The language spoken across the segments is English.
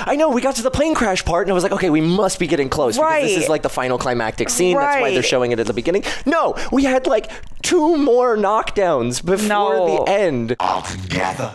I know, we got to the plane crash part, and I was like, okay, we must be getting close. Right. Because this is like the final climactic scene. Right. That's why they're showing it at the beginning. No, we had like 2 more knockdowns before the end. All together.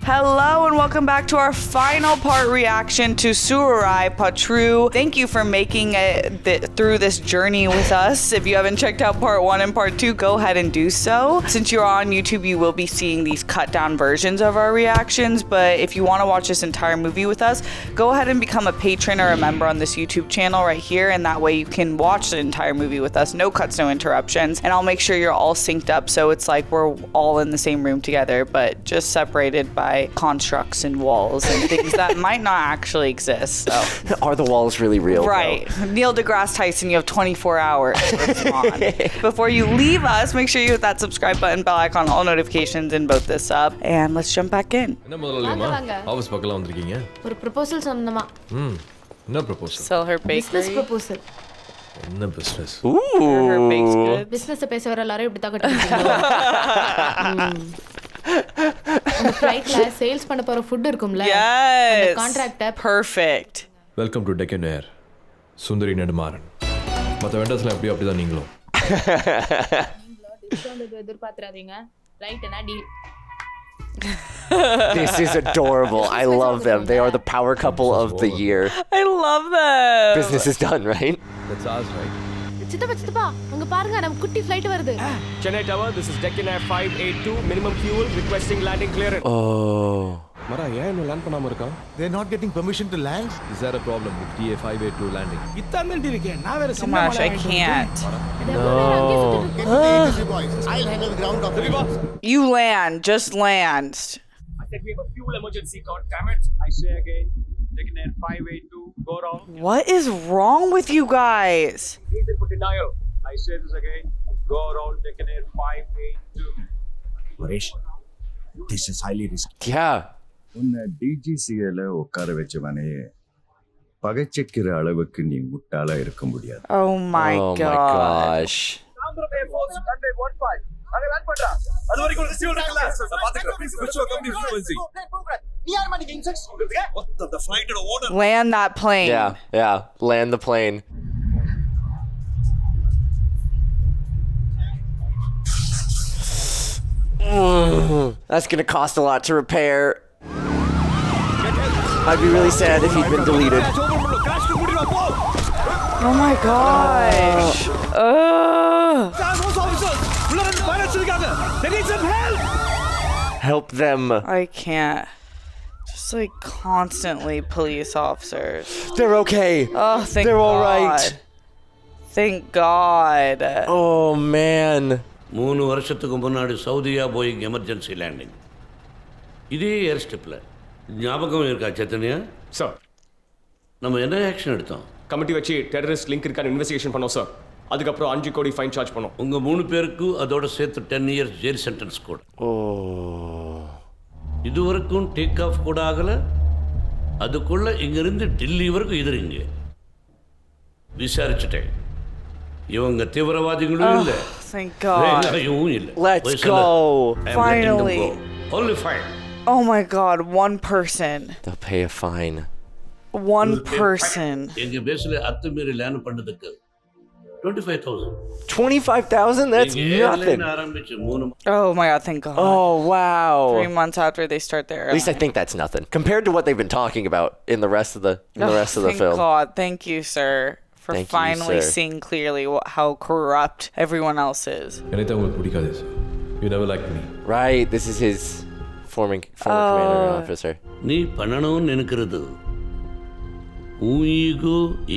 Hello and welcome back to our final part reaction to Soorarai Pottru. Thank you for making it through this journey with us. If you haven't checked out part 1 and part 2, go ahead and do so. Since you're on YouTube, you will be seeing these cut down versions of our reactions, but if you want to watch this entire movie with us, go ahead and become a patron or a member on this YouTube channel right here, and that way you can watch the entire movie with us. No cuts, no interruptions, and I'll make sure you're all synced up so it's like we're all in the same room together, but just separated by constructs and walls and things that might not actually exist. So. Are the walls really real? Right. Though? Neil deGrasse Tyson, you have 24 hours to respond. Before you leave us, make sure you hit that subscribe button, bell icon, all notifications, and vote this up. And let's jump back in. Office பக்கல வந்திருக்கீங்க ஒரு proposal சொன்னமா என்ன proposal Sell her bakery. business proposal என்ன business Her baked goods. business பேச வர எல்லாரும் இப்படி தான் கட்டிருக்கீங்க அந்த ஃளைட்ல சேல்ஸ் பண்ண போற ஃபுட் இருக்கும்ல அந்த contract Perfect. Welcome to Deccan Air Sundari Nedumaran மத்த வெண்டர்ஸ்லாம் அப்படிதான் நீங்களும் டிஸ்கவுண்ட் எதிர்பார்த்தறாதீங்க ரைட் என்ன deal This is adorable. I love them. They are the power couple of the year. I love them. Business is done, right? That's ours, right? சித்தப்பா அங்க பாருங்க நம்ம குட்டி ஃளைட் வருது Chennai Tower, this is Deccan Air 582, minimum fuel, requesting landing clearance. Oh. மரா ஏன் இன்னும் land பண்ணாம இருக்கான் They're not getting permission to land. Is there a problem with TA 582 landing? இத்தாமேல் இருக்கேன் நான் வேற Oh my gosh, I can't. Get to the agency boys. I'll handle the ground operations. You land, just land. I said we have a fuel emergency, god damn it. I say again, Deccan Air 582, go wrong. What is wrong with you guys? Reason for denial. I say this again, go around Deccan Air 582. Paresh, this is highly risky. Yeah. உன்னை டிஜிசிஏல உட்கார வச்சவனே பகைச்சிக்கிற அளவுக்கு நீ முட்டாளா இருக்க முடியாது. Oh my gosh. SABRAW Air Force runway 15. அங்க land பண்றா. அது வரைக்கும் ஒரு சிவில் இருக்குல. பாத்துக்கோ. Please switch your company frequency. நீ யார் மணிக்கு இன்ஸ்ட்ரக்ஷன் கொடுத்தீங்க? What the flight order? Land that plane. Yeah. Land the plane. That's gonna cost a lot to repair. I'd be really sad if he'd been deleted. Oh my gosh. Help them. I can't. Just like constantly police officers. They're okay. Oh, thank They're God. all right. Thank God. Oh man. 3 வருஷத்துக்கு முன்னாடி Saudiya Boeing emergency landing இதே ஏர் ஸ்ட்ரிப்பில் ஞாபகம் இருக்கா Chaitanya sir நம்ம என்ன action எடுத்தோம் committee வச்சு terrorist link இருக்கான்னு இன்வெஸ்டிகேஷன் பண்ணோம் சார் அதுக்கப்புறம் 5 கோடி ஃபைன் சார்ஜ் பண்ணோம் உங்கள் 3 பேருக்கு அதோட சேர்த்து 10 இயர்ஸ் ஜெயில் சென்டென்ஸ் கூட இதுவரைக்கும் டேக் ஆஃப் கூட ஆகலை அதுக்குள்ள இங்கிருந்து டெல்லி வரைக்கும் எதிரிங்க விசாரிச்சுட்டேன் இவங்க தீவிரவாதிகளும் இல்லை Thank God. Let's go. Finally. Only fine. Oh my God, one person. They'll pay a fine. One person. எங்க பேஸ்ல அத்துமீறி லேண்ட் பண்ணதுக்கு 25,000. 25,000? That's nothing. Oh my God, thank God. Oh wow. 3 months after they start their At least I think that's nothing compared to what they've been talking about in the rest of the thank film. God. Thank you, sir. For Thank finally you, seeing clearly how corrupt everyone else is. Anything உங்களுக்கு பிடிக்காது You never liked me. Right, this is his former commander and officer. நீ பண்ணணும்னு நினைக்கிறது உன்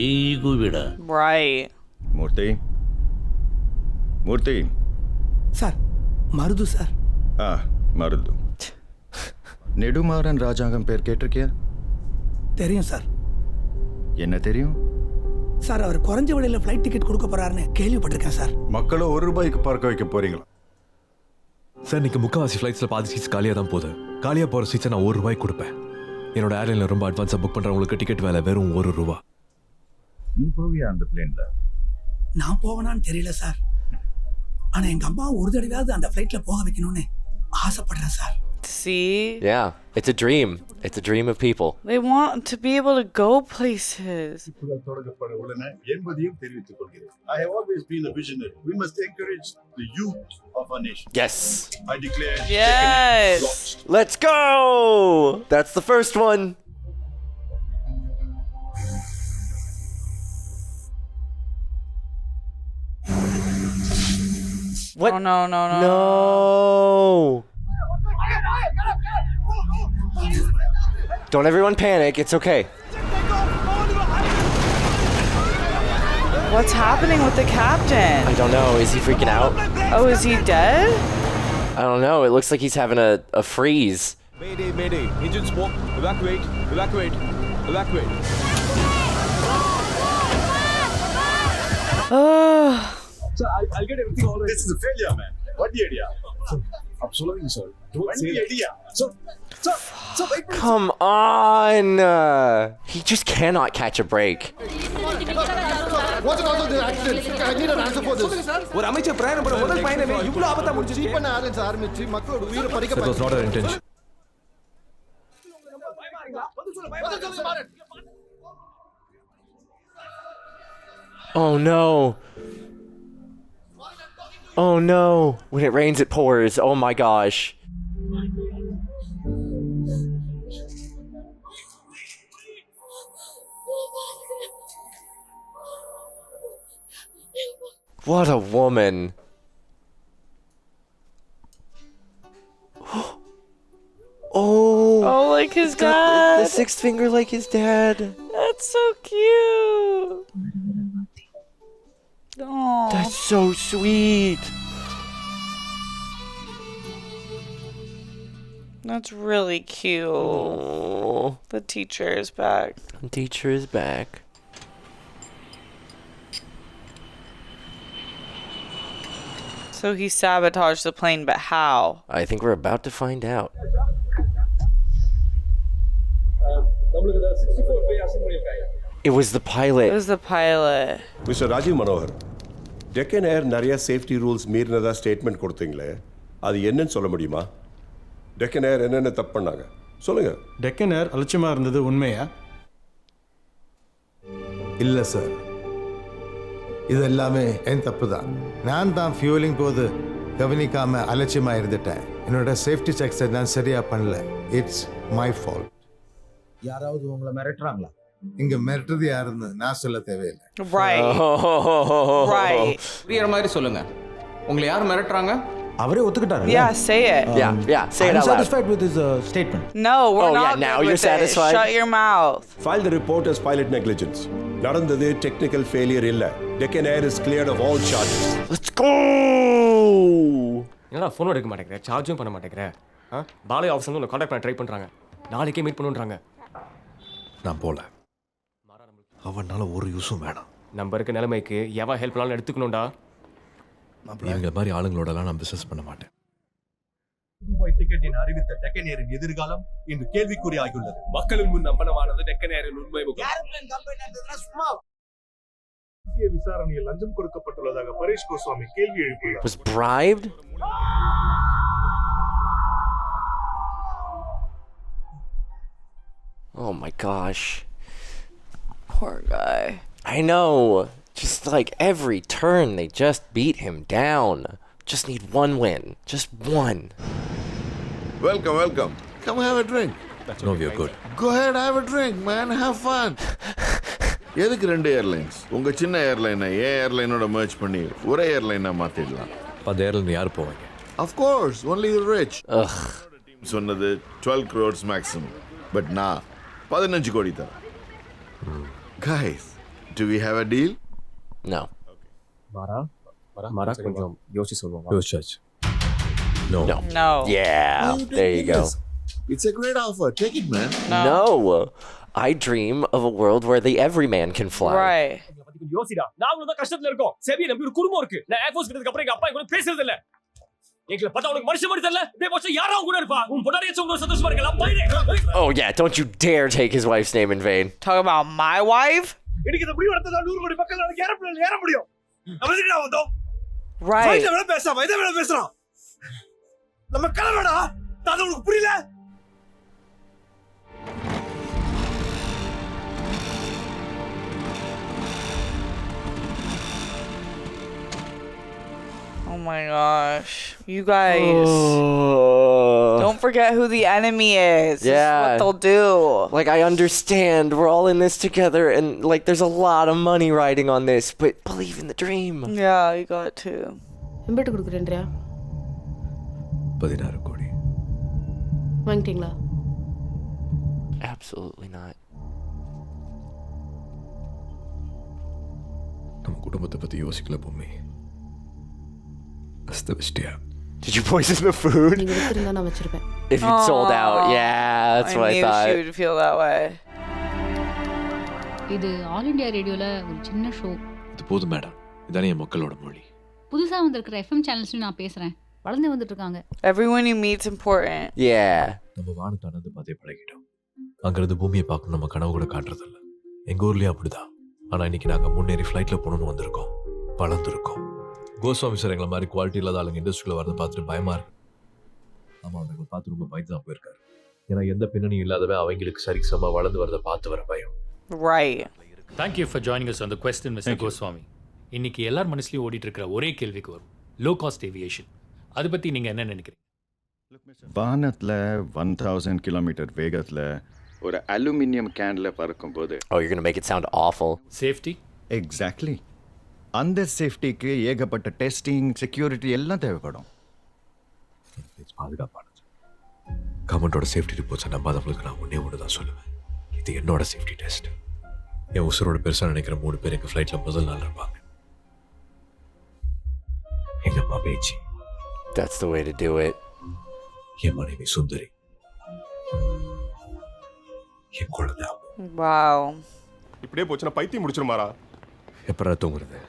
ego விட Right. மூர்த்தி sir Marudhu sir Marudhu Nedumaran ராஜாங்கம் பேர் கேட்டிருக்கியா தெரியும் sir என்ன தெரியும் சார் அவர் குறைஞ்ச விலையில ஃளைட் டிக்கெட் கொடுக்க போறாருன்னு கேள்விப்பட்டிருக்கேன் சார் மக்களை ₹1 பார்க்க வைக்க போறீங்களா சார் இன்னைக்கு முக்கால்வாசி ஃப்ளைட்ஸில் பாதி சீட்ஸ் காலியாக தான் போகுது காலியாக போகிற சீட்ஸை நான் ₹1 கொடுப்பேன் என்னோட ஏர்லைனில் ரொம்ப அட்வான்ஸாக புக் பண்ணுறவங்களுக்கு டிக்கெட் வேலை வெறும் ₹1 நீ போவியா அந்த பிளேன்ல நான் போவேனான்னு தெரியல சார் ஆனா எங்க அம்மா ஒரு தடவையாவது அந்த ஃளைட்ல போக வைக்கணும்னு ஆசைப்படுறேன் sir. See? Yeah, it's a dream. It's a dream of people. They want to be able to go places. தொடங்கப்பட உள்ளன என்பதையும் தெரிவித்துக் கொள்கிறேன். I have always been a visionary. We must encourage the youth of our nation. Yes. I declare. Yes. Let's go. That's the first one. What? Oh, no. No. Don't everyone panic. It's okay. What's happening with the captain? I don't know. Is he freaking out? Oh, is he dead? I don't know. It looks like he's having a freeze. Mayday. Engine smoke. Evacuate. Oh. Sir, I'll get everything all right. This is a failure, man. What the idea? Absolutely, sir. What the idea? Sir, wait. Come on. He just cannot catch a break. What's the cause of the accident? I need an answer for this. ஒரு அமைச்சர் பிரயாணம் பண்ண முதல் பயணமே இவ்வளவு ஆபத்தா முடிஞ்சிச்சு. Cheap and airlines ஆரம்பிச்சு மக்களோட உயிரை பறிக்க That was not our intention. Oh no. Oh no. When it rains, it pours. Oh my gosh. What a woman. Oh, like his got dad. the sixth finger like his dad. That's so cute. Oh. That's so sweet. That's really cute. Oh, The teacher is back. the teacher is back. So he sabotaged the plane, but how? I think we're about to find out. நம்மளுக்கு 64 bay assign பண்ணிருக்காங்க. It was the It pilot. was the pilot. Mister Rajeev Manohar, Deccan Air நிறைய safety rules மீறினதா statement கொடுத்தீங்களே, அது என்னன்னு சொல்ல முடியுமா? டெக்கன் ஏர் என்னென்ன தப்பு பண்ணாங்க சொல்லுங்க. டெக்கன் ஏர் அலட்சியமாக இருந்தது உண்மையா? இல்லை சார், இது எல்லாமே என் தப்பு தான். நான் தான் ஃபியூலிங் போது கவனிக்காமல் அலட்சியமாக இருந்துட்டேன். என்னோட சேஃப்டி செக்ஸை நான் சரியாக பண்ணல. It's my fault. யாராவது உங்களை மிரட்டுறாங்களா? இங்கே மிரட்டுறது யாருன்னு நான் சொல்ல தேவையில்லை. Right. Right. புரியுற மாதிரி சொல்லுங்க. உங்களை யார் மிரட்டுறாங்க? அவரே ஒத்துக்கிட்டாரு. Yeah, say it. Yeah, say it out loud. satisfied with his statement. No, we're Oh, not yeah, now good you're with it. satisfied? Shut your mouth. File the report as pilot negligence. நடந்தது technical failure இல்ல. டெக்கன் ஏர் is cleared of all charges. Let's go. என்னடா phone எடுக்க மாட்டேங்கிற, சார்ஜும் பண்ண மாட்டேங்கிற. பாலை office வந்து உன்னை காண்டாக்ட் பண்ண ட்ரை பண்ணுறாங்க. நாளைக்கே மீட் பண்ணுன்றாங்க. நான் போல. அவனால ஒரு யூஸும் வேணாம். நம்ம இருக்க நிலைமைக்கு எவன் ஹெல்ப் பண்ணாலும் எடுத்துக்கணும்டா. இவங்க மாதிரி ஆளுங்களோடலாம் நான் பிசினஸ் பண்ண மாட்டேன். ரூபாய் டிக்கெட்டின் அறிவித்த டெக்கன் ஏரின் எதிர்காலம் இன்று கேள்விக்குறி ஆகியுள்ளது. மக்களின் முன் நம்பனமானது டெக்கன் ஏரின் உண்மை முகம். விசாரணையில் லஞ்சம் கொடுக்கப்பட்டுள்ளதாக பரேஷ் கோஸ்வாமி கேள்வி எழுப்பியுள்ளார். Was bribed? Oh my gosh. Poor guy. I know. Just like every turn, they just beat him down. Just need one win. Just one. Welcome. Come have a drink. No, we are good. Go ahead, have a drink, man. Have fun. எதுக்கு ரெண்டு airlines? உங்க சின்ன ஏர்லைனை ஏர்லைனோட merge பண்ணி ஒரே ஏர்லைனா மாத்திடலாம். அந்த airline யார் போவாங்க? Of course, only the rich. Ugh. சொன்னது 12 crores maximum. But நான் 15 கோடி தரேன். Guys, do we have a deal? No. மாறா கொஞ்சம் யோசிச்சு சொல்லுவோம். யோசிச்சாச்சு. No. No. Yeah. There you go. It's a great offer. Take it, man. No. I dream of a world where the everyman can fly. Right. யோசிடா, நாமளும் தான் கஷ்டத்துல இருக்கோம். SEBI நம்பி ஒரு குடும்பம் இருக்கு. நான் ஏர்ஃபோர்ஸ் கிட்டதுக்கு அப்புறம் எங்க அப்பா கூட பேசுறது இல்ல. எங்களை பார்த்தா உனக்கு மனுஷன் மாதிரி தெரியல. டேய் போச்சு யாரோ கூட இருப்பா. உன் பொண்டாட்டிய சொங்க சந்தோஷமா இருக்கலாம். போயிடு. Oh yeah, don't you dare take his wife's name in vain. Talk about my wife? எனக்கு இந்த முடிவு எடுத்ததா 100 கோடி மக்கள் நாளைக்கு ஏற முடியும். நம்ம எதுக்கு வந்தோம்? Right. இதை வேற பேசுறான். நம்ம கிளம்படா. அது உங்களுக்கு புரியல? Oh my gosh. You guys. Don't forget who the enemy is. This is what they'll do. Like, I understand we're all in this together and, like, there's a lot of money riding on this, but believe in the dream. Yeah, you got to. எம்பிட்டு கொடுக்குறேன்றியா? 16 கோடி. வாங்கிட்டீங்களா? Absolutely not. நம்ம குடும்பத்தை பத்தி யோசிக்கல Bommi. அஸ்தவிஷ்டியா. Did you poison the food? நீங்க வித்திருந்தா நான் வச்சிருப்பேன். If you sold out, yeah, that's what I thought. I knew she would feel that way. இது ஆல் இந்தியா ரேடியோல ஒரு சின்ன ஷோ. இது போதும் மேடம். இதானே என் மக்களோட மொழி. புதுசா வந்திருக்கிற FM சேனல்ஸ்ல நான் பேசுறேன். வளர்ந்து வந்துட்டு இருக்காங்க. Everyone you meet's important. Yeah. நம்ம வானத்தை அனந்து பார்த்தே பழகிட்டோம். அங்கிருந்து பூமியை பார்க்கணும் நம்ம கனவு கூட காட்டுறதில்ல. எங்க ஊர்லயே அப்படிதான். ஆனா இன்னைக்கு நாங்க முன்னேறி ஃப்ளைட்ல போகணும்னு வந்திருக்கோம். வளர்ந்துருக்கோம். கோஸ்வாமி சார் எங்களை மாதிரி குவாலிட்டி இல்லாத ஆளுங்க இண்டஸ்ட்ரியில் வரதை பார்த்துட்டு பயமா இருக்கு. ஆமா, அவங்களை பார்த்து ரொம்ப பயந்து தான் போயிருக்காரு. ஏன்னா எந்த பின்னணியும் இல்லாதவன் அவங்களுக்கு சரிசமா வளர்ந்து வரதை பார்த்து வர பயம். Right. Thank you for joining us on the question, Mr. Goswami. இன்னைக்கு எல்லார் மனசுலயும் ஓடிட்டு இருக்கிற ஒரே கேள்விக்கு வரும். Low cost aviation. அதை பத்தி நீங்க என்ன நினைக்கிறீங்க? வானத்துல 1000 கிலோமீட்டர் வேகத்துல ஒரு அலுமினியம் கேன்ல பறக்கும்போது Oh, you're going to make it sound awful. Safety? Exactly. அந்த சேஃப்டிக்கு ஏகப்பட்ட டெஸ்டிங் செக்யூரிட்டி எல்லாம் தேவைப்படும். பாதுகாப்பானது. கவர்மெண்டோட சேஃப்டி ரிப்போர்ட்ஸை நம்பாதவங்களுக்கு நான் ஒன்று தான் சொல்லுவேன். இது என்னோட சேஃப்டி டெஸ்ட். என் உசுரோட பெருசாக நினைக்கிற 3 பேர் எங்கள் ஃப்ளைட்டில் முதல் நாள் இருப்பாங்க. எங்கள் அம்மா பேச்சு. That's the way to do it. என் மனைவி சுந்தரி. என் குழந்தை. Wow. இப்படியே போச்சுன்னா பைத்தியம் முடிச்சிருமாரா? எப்படா தூங்குறது?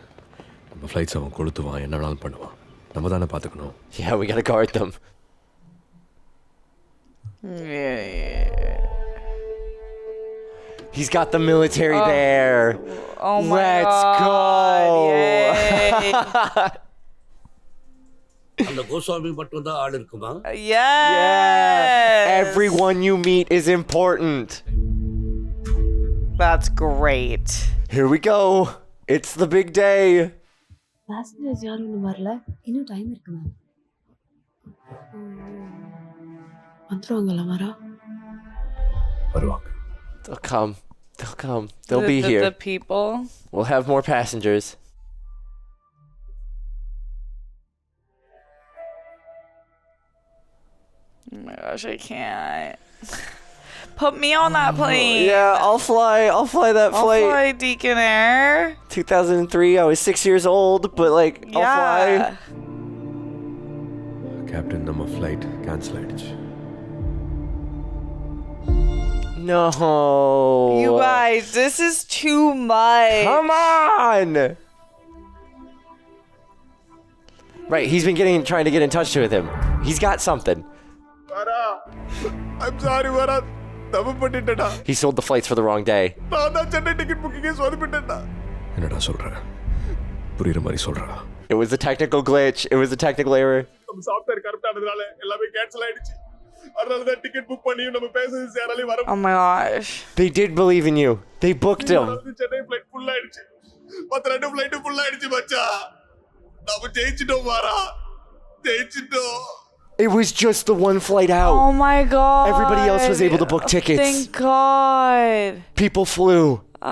நம்ம ஃப்ளைட்ஸ் அவன் கொளுத்துவான், என்ன வேணாலும் பண்ணுவான். நம்ம தானே பார்த்துக்கணும். Yeah, we gotta guard them. Yeah. He's got the military there. Oh my Let's God. go. அந்த கோஸ்வாமி மட்டும் தான் ஆள் இருக்குமா? Yes. Everyone you meet is important. That's great. Here we go. It's the big day. Passengers யாரும் இன்னும் வரல. இன்னும் time இருக்கு மேம். வந்துருவாங்களா மாரா? வருவாங்க. They'll come. They'll come. They'll be here. The people. We'll have more passengers. Oh my gosh, I can't. Put me on that plane. Yeah, I'll fly that flight. I'll fly Deacon Air. 2003, I was 6 years old, but like, I'll fly. Captain, நம்ம flight cancel ஆயிடுச்சு. No. You guys, this is too much. Come on. Right, he's been trying to get in touch with him. He's got something. Vara. I'm sorry, Vara. தப்பு பண்ணிட்டேடா. He sold the flights for the wrong day. நான் தான் Chennai ticket புக்கிங்கே சொதப்பிட்டேன்டா. என்னடா சொல்ற? புரியுற மாதிரி சொல்றா. It was a technical glitch. It was a technical error. நம்ம software correct ஆனதுனால எல்லாமே கேன்சல் ஆயிடுச்சு. அதனால தான் டிக்கெட் புக் பண்ணி நம்ம பேசஞ்சர்ஸ் யாராலையும் வர. Oh my gosh. They did believe in you. They booked him. Chennai flight full ஆயிடுச்சு. மத்த ரெண்டு ஃளைட் ஃபுல் ஆயிடுச்சு மச்சான். நாம ஜெயிச்சிட்டோம் வாரா. ஜெயிச்சிட்டோம். It was just the one flight out. Oh my God. Everybody else was able to book tickets. Thank God. People flew.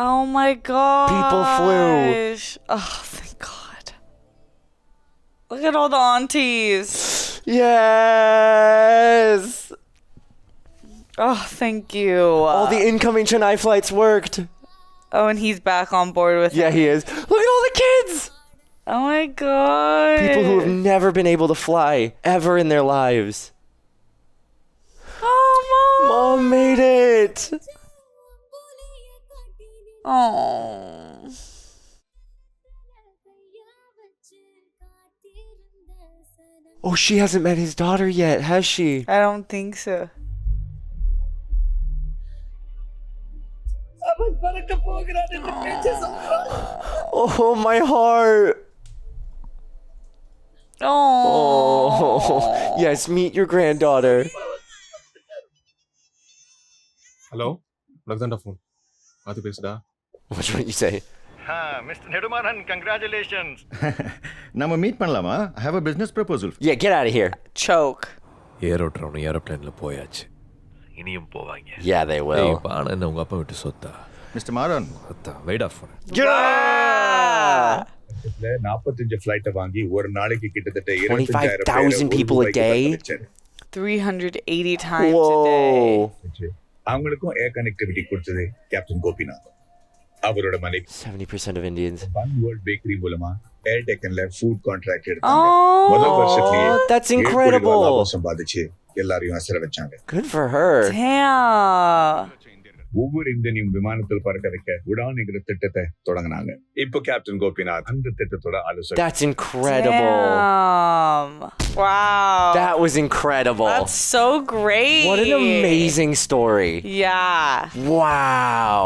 Oh my God. People flew. Oh, thank God. Look at all the aunties. Yes. Oh, thank you. All the incoming Chennai flights worked. Oh, and he's back on board with Yeah, him. he is. Look at all the kids. Oh my God. People who have never been able to fly ever in their lives. Oh, Mom. Mom made it. Oh. Oh, she hasn't met his daughter yet, has she? I don't think so. Oh, my heart. Oh, yes, meet your granddaughter. Hello உனக்கு தான்டா phone அது பேசுடா. What's what you say? Mister Nedumaran congratulations. நம்ம meet பண்ணலாமா? I have a business proposal. Yeah, get out of here. Choke. ஏரோட்ரவன் ஏரோப்ளேன்ல போயாச்சு, இனியும் போவாங்க. Yeah, they will. இப்போ ஆனந்த உங்க அப்பா விட்டு சொத்தா? Mister Maran weight of. 45 ஃப்ளைட்டை வாங்கி ஒரு நாளைக்கு கிட்டத்தட்ட 25,000 people a day. 380 times a day. அவங்களுக்கும் ஏர் கனெக்டிவிட்டி கொடுத்தது கேப்டன் கோபிநாத். அவரோட மனைவி 70% of Indians. One world bakery மூலமா ஏர் டெக்கன்ல ஃபுட் கான்ட்ராக்ட் எடுத்தாங்க. முதல் வருஷத்துலயே that's incredible. லாபம் சம்பாதிச்சு எல்லாரையும் அசர வச்சாங்க. Good for her. Damn. ஒவ்வொரு இந்தியனையும் விமானத்தில் பறக்க வைக்க உடான்ங்கிற திட்டத்தை தொடங்கினாங்க. இப்போ கேப்டன் கோபிநாத் அந்த திட்டத்தோட ஆலோசனை. That's incredible. Damn. Wow. That was incredible. That's so great. What an amazing story. Yeah. Wow.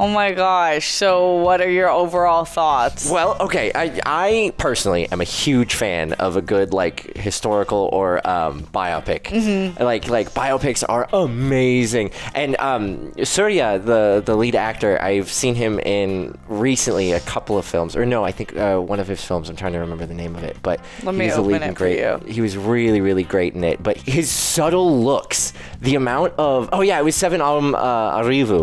Oh my gosh. So what are your overall thoughts? Well, okay, I personally am a huge fan of a good like historical or biopic. Like biopics are amazing. And Suriya, the lead actor, I've seen him in recently a couple of films, or no, I think one of his films. I'm trying to remember the name of it, but Let he me was the open lead it and for great. you. He was really, really great in it. But his subtle looks, the amount of it was Seven Arrivu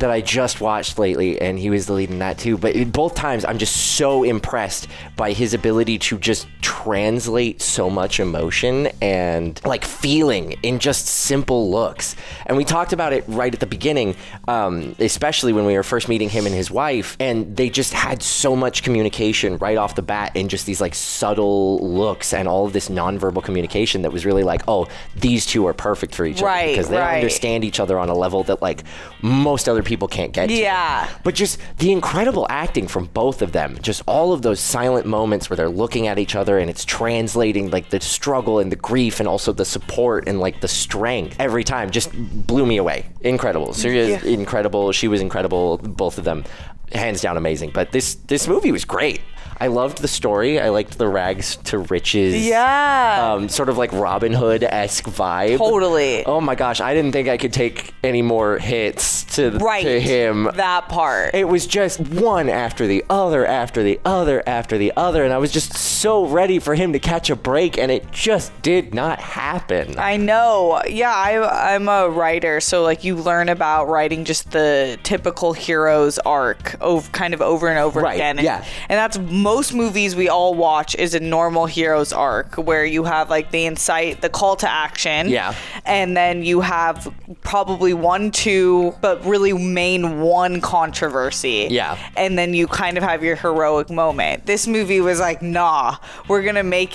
that I just watched lately, and he was the lead in that too. But both times, I'm just so impressed by his ability to just translate so much emotion and like feeling in just simple looks. And we talked about it right at the beginning, especially when we were first meeting him and his wife, and they just had so much communication right off the bat, and just these like subtle looks and all of this nonverbal communication that was really like, oh, these two are perfect for each other because they understand each other on a level that like most other people can't get to. Yeah. But just the incredible acting from both of them, just all of those silent moments where they're looking at each other and it's translating like the struggle and the grief and also the support and like the strength every time just blew me away. Incredible. Suriya's incredible. She was incredible. Both of them, hands down, amazing. But this movie was great. I loved the story. I liked the rags to riches. Yeah. Sort of like Robin Hood-esque vibe. Totally. Oh my gosh, I didn't think I could take any more hits to him. That part. It was just one after the other, after the other, after the other, and I was just so ready for him to catch a break, and it just did not happen. I know. Yeah, I'm a writer, so like you learn about writing just the typical hero's arc kind of over and over again. And that's most movies we all watch is a normal hero's arc where you have like the insight, the call to action. Yeah. And then you have probably 1, 2, but really main one controversy. Yeah. And then you kind of have your heroic moment. This movie was like, nah, we're going to make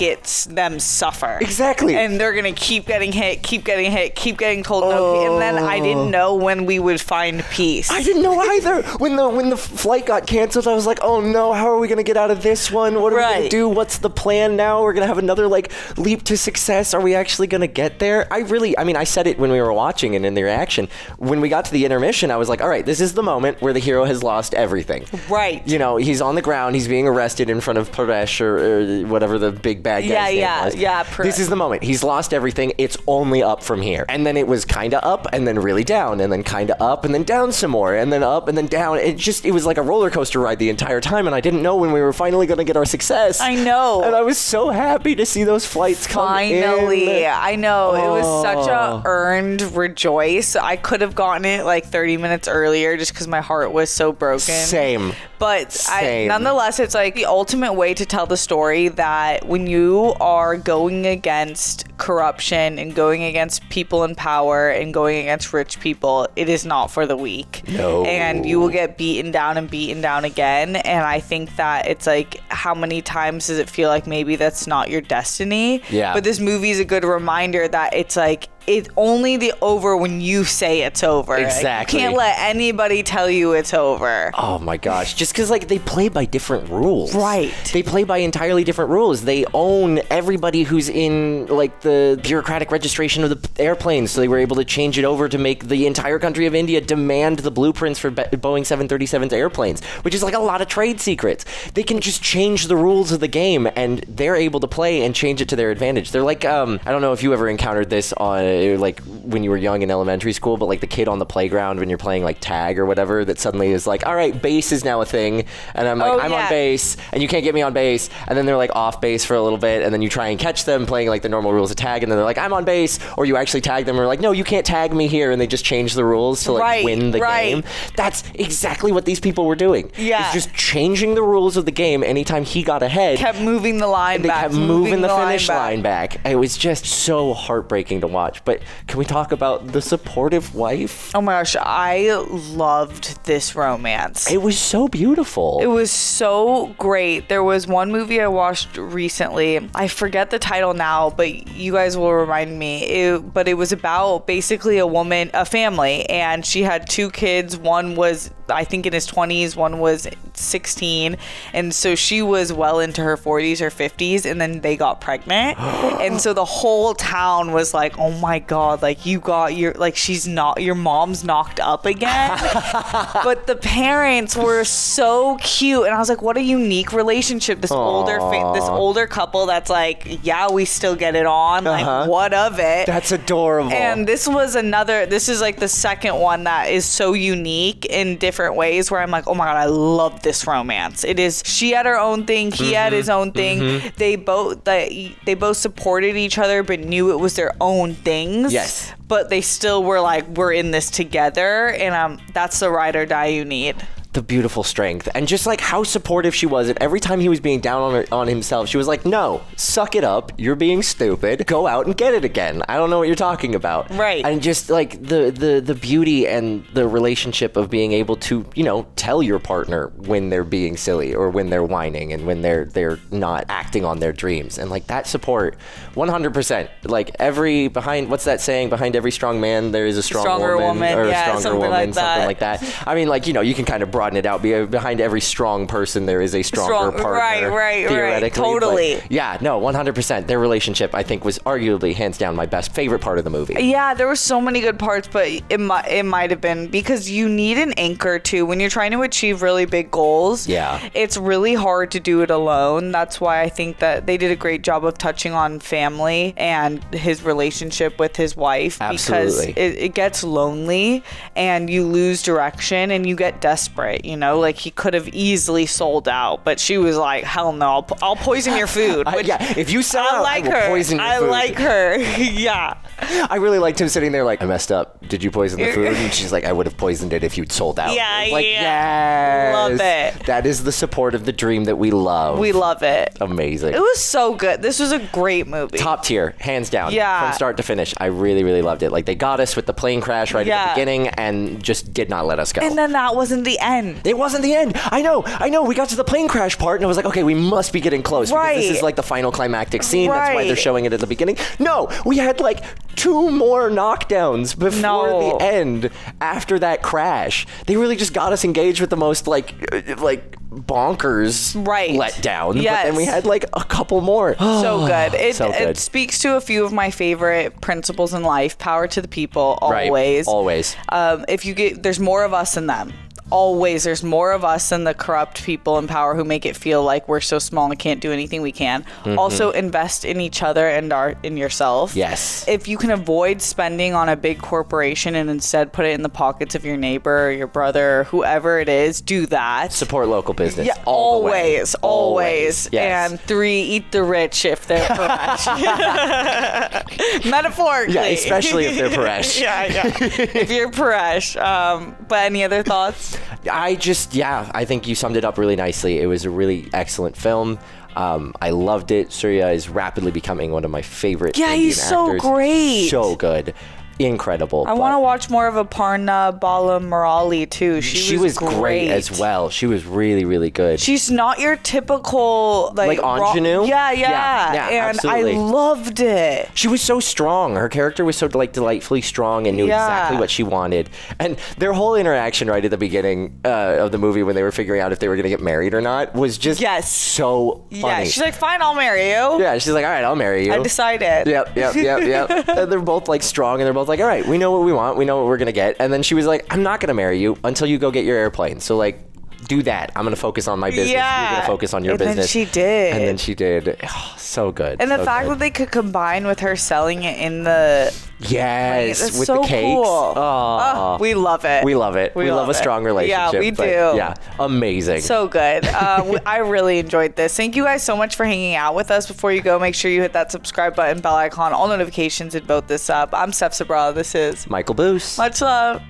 them suffer. Exactly. And they're going to keep getting hit, keep getting told no. And then I didn't know when we would find peace. I didn't know either. When the flight got canceled, I was like, oh no, how are we going to get out of this one? What are we going to do? What's the plan now? We're going to have another like leap to success. Are we actually going to get there? I said it when we were watching and in the reaction. When we got to the intermission, I was like, all right, this is the moment where the hero has lost everything. Right. You know, he's on the ground. He's being arrested in front of Paresh or whatever the big bad guy's name was. This is the moment. He's lost everything. It's only up from here. And then it was kind of up and then really down and then kind of up and then down some more and then up and then down. It was like a roller coaster ride the entire time, and I didn't know when we were finally going to get our success. I know. And I was so happy to see those flights come Finally. in. I know. It was such a earned rejoice. I could have gotten it like 30 minutes earlier just because my heart was so broken. Same. But nonetheless, it's like the ultimate way to tell the story that when you are going against corruption and going against people in power and going against rich people, it is not for the weak. No. And you will get beaten down and beaten down again. And I think that it's like, how many times does it feel like maybe that's not your destiny? Yeah. But this movie is a good reminder that it's like, it's only over when you say it's over. Exactly. You can't let anybody tell you it's over. Oh my gosh. Just because like they play by different rules. Right. They play by entirely different rules. They own everybody who's in like the bureaucratic registration of the airplanes. So they were able to change it over to make the entire country of India demand the blueprints for Boeing 737's airplanes, which is like a lot of trade secrets. They can just change the rules of the game and they're able to play and change it to their advantage. They're like, I don't know if you ever encountered this on like when you were young in elementary school, but like the kid on the playground when you're playing like tag or whatever that suddenly is like, all right, base is now a thing. And I'm like, I'm on base and you can't get me on base. And then they're like off base for a little bit. And then you try and catch them playing like the normal rules of tag. And then they're like, I'm on base. Or you actually tag them or like, no, you can't tag me here. And they just change the rules to like win the game. That's exactly what these people were doing. Yeah. It's just changing the rules of the game anytime he got ahead. Kept moving the line they back. Kept moving the finish line back. It was just so heartbreaking to watch. But can we talk about the supportive wife? Oh my gosh, I loved this romance. It was so beautiful. It was so great. There was one movie I watched recently. I forget the title now, but you guys will remind me. But it was about basically a family, and she had two kids. One was, I think, in his 20s, one was 16, and so she was well into her 40s or 50s, and then they got pregnant. And so the whole town was like, oh my god, like you got your mom's knocked up again. But the parents were so cute, and I was like, what a unique relationship. This older couple that's like, yeah, we still get it on, like what of it? That's adorable. And this is like the second one that is so unique in different ways where I'm like, oh my god, I love this romance. It is, she had her own thing, he had his own thing. They both supported each other but knew it was their own things. Yes. But they still were like, we're in this together, and that's the ride or die you need. The beautiful strength and just like how supportive she was, and every time he was being down on himself, she was like, no, suck it up, you're being stupid, go out and get it again, I don't know what you're talking about. Right. And just like the beauty and the relationship of being able to, you know, tell your partner when they're being silly or when they're whining and when they're not acting on their dreams, and like that support 100%. Like what's that saying, behind every strong man there is a stronger woman, or a stronger woman, something like that. I mean, like, you know, you can kind of broaden it out. Behind every strong person there is a stronger partner. Right. Theoretically. Totally. But yeah, no, 100%. Their relationship, I think, was arguably hands down my favorite part of the movie. Yeah, there were so many good parts, but it might have been because you need an anchor too when you're trying to achieve really big goals. Yeah. It's really hard to do it alone. That's why I think that they did a great job of touching on family and his relationship with his wife. Absolutely. Because it gets lonely and you lose direction and you get desperate. You know, like he could have easily sold out, but she was like, hell no, I'll poison your food. Yeah, if you sell out, I will poison your food. I like her. Yeah. I really liked him sitting there like, I messed up. Did you poison the food? And she's like, I would have poisoned it if you'd sold out. Yeah, like, yes. Love it. That is the support of the dream that we love. We love it. Amazing. It was so good. This was a great movie. Top tier, hands down. Yeah. From start to finish. I really, really loved it. Like, they got us with the plane crash right at the beginning and just did not let us go. And then that wasn't the end. It wasn't the end. I know. We got to the plane crash part and I was like, okay, we must be getting close. Right. Because this is like the final climactic scene. Right. That's why they're showing it at the beginning. No, we had like 2 more knockdowns before the end after that crash. They really just got us engaged with the most like bonkers letdown. Yes. But then we had like a couple more. So good. It speaks to a few of my favorite principles in life. Power to the people, always. Right. Always. There's more of us than them. Always, there's more of us than the corrupt people in power who make it feel like we're so small and can't do anything we can. Mm-hmm. Also, invest in each other and in yourself. Yes. If you can avoid spending on a big corporation and instead put it in the pockets of your neighbor or your brother or whoever it is, do that. Support local business. Yeah, always. Yes. And 3, eat the rich if they're Paresh. Metaphorically. Yeah, especially if they're Paresh. yeah. If you're Paresh. But any other thoughts? I think you summed it up really nicely. It was a really excellent film. I loved it. Suriya is rapidly becoming one of my favorite Indian he's so actors. great. So good. incredible. I want to watch more of Aparna Balamurali too. She was great as well. She was really, really good. She's not your typical like ingenue. Yeah, and absolutely. I loved it. She was so strong. Her character was so like delightfully strong and knew exactly what she wanted. And their whole interaction right at the beginning of the movie when they were figuring out if they were going to get married or not was just so funny. Yeah, she's like, fine, I'll marry you. Yeah, she's like, all right, I'll marry you. I decided. Yep. And they're both like strong and they're both like, all right, we know what we want. We know what we're going to get. And then she was like, I'm not going to marry you until you go get your airplane. So like, do that. I'm going to focus on my business. Yeah. You're going to focus on your business. And then she did. Oh, so good. And the so fact good. that they could combine with her selling it in the... Yes, that's with so the cakes. Cool. Oh, we love it. We love it. We love a strong relationship. Yeah, we do. Yeah, amazing. So good. I really enjoyed this. Thank you guys so much for hanging out with us. Before you go, make sure you hit that subscribe button, bell icon, all notifications, and vote this up. I'm Steph Michael. This is Michael Boos. Much love.